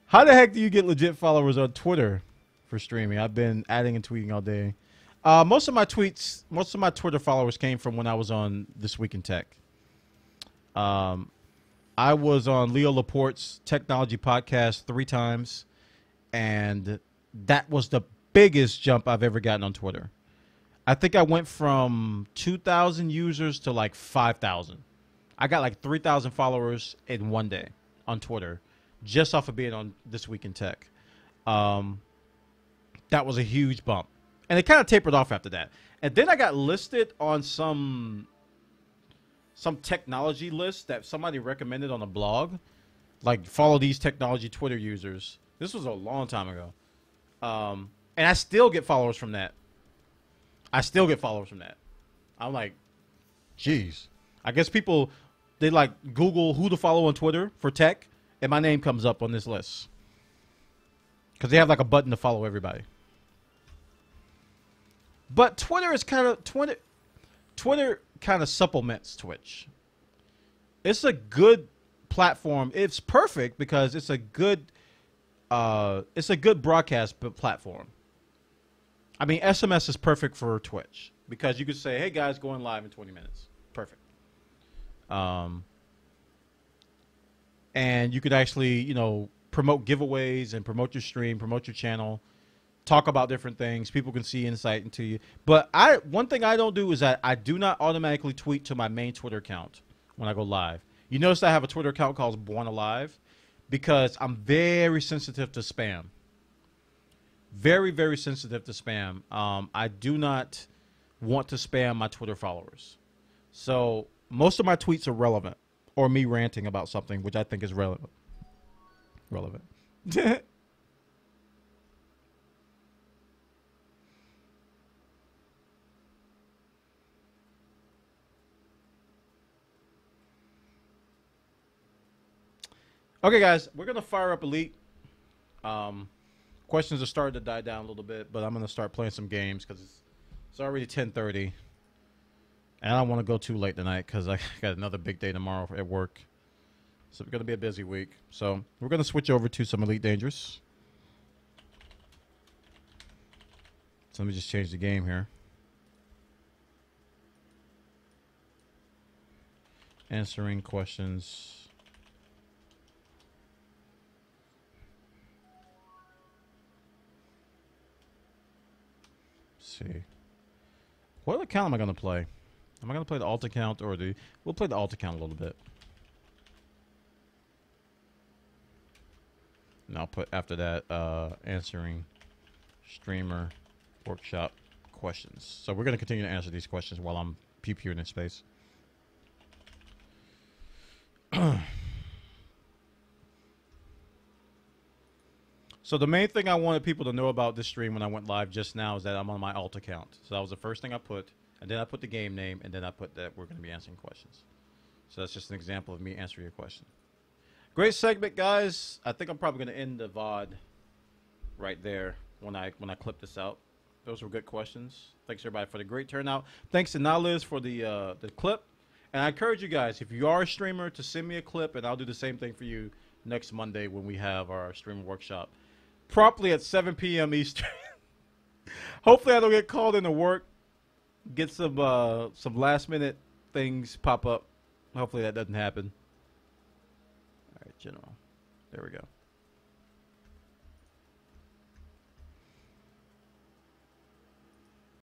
A: How the heck do you get legit followers on Twitter for streaming? I've been adding and tweeting all day. Most of my Twitter followers came from when I was on This Week in Tech. I was on Leo Laporte's technology podcast 3 times, and that was the biggest jump I've ever gotten on Twitter. I think I went from 2,000 users to like 5,000. I got like 3,000 followers in one day on Twitter, just off of being on This Week in Tech. That was a huge bump. And it kind of tapered off after that. And then I got listed on some technology list that somebody recommended on a blog. Like, follow these technology Twitter users. This was a long time ago. And I still get followers from that. I'm like, geez. I guess people, they like Google who to follow on Twitter for tech, and my name comes up on this list. because they have like a button to follow everybody. But Twitter is kind of Twitter kind of supplements Twitch. It's a good platform. It's perfect because it's a good broadcast platform. I mean, SMS is perfect for Twitch because you could say, "Hey guys, going live in 20 minutes." Perfect. And you could actually, you know, promote giveaways and promote your stream, promote your channel, talk about different things. People can see insight into you. But one thing I don't do is that I do not automatically tweet to my main Twitter account when I go live. You notice I have a Twitter account called Born Alive because I'm very sensitive to spam. Very, very sensitive to spam. I do not want to spam my Twitter followers. So most of my tweets are relevant or me ranting about something, which I think is relevant. Okay, guys, we're going to fire up Elite. Questions are starting to die down a little bit, but I'm going to start playing some games because it's already 10:30. And I don't want to go too late tonight because I got another big day tomorrow at work. So it's going to be a busy week. So we're going to switch over to some Elite Dangerous. So let me just change the game here. Answering questions. Let's see. What account am I going to play? Am I going to play the alt account or we'll play the alt account a little bit. And I'll put after that answering streamer workshop questions. So we're going to continue to answer these questions while I'm pew-pewing in space. So the main thing I wanted people to know about this stream when I went live just now is that I'm on my alt account. So that was the first thing I put. And then I put the game name, and then I put that we're going to be answering questions. So that's just an example of me answering your question. Great segment, guys. I think I'm probably going to end the VOD right there when I clip this out. Those were good questions. Thanks, everybody, for the great turnout. Thanks to Naliz for the clip. And I encourage you guys, if you are a streamer, to send me a clip, and I'll do the same thing for you next Monday when we have our streamer workshop. Promptly at 7 p.m. Eastern. Hopefully I don't get called into work. Get some last minute things pop up. Hopefully that doesn't happen. All right, General. There we go.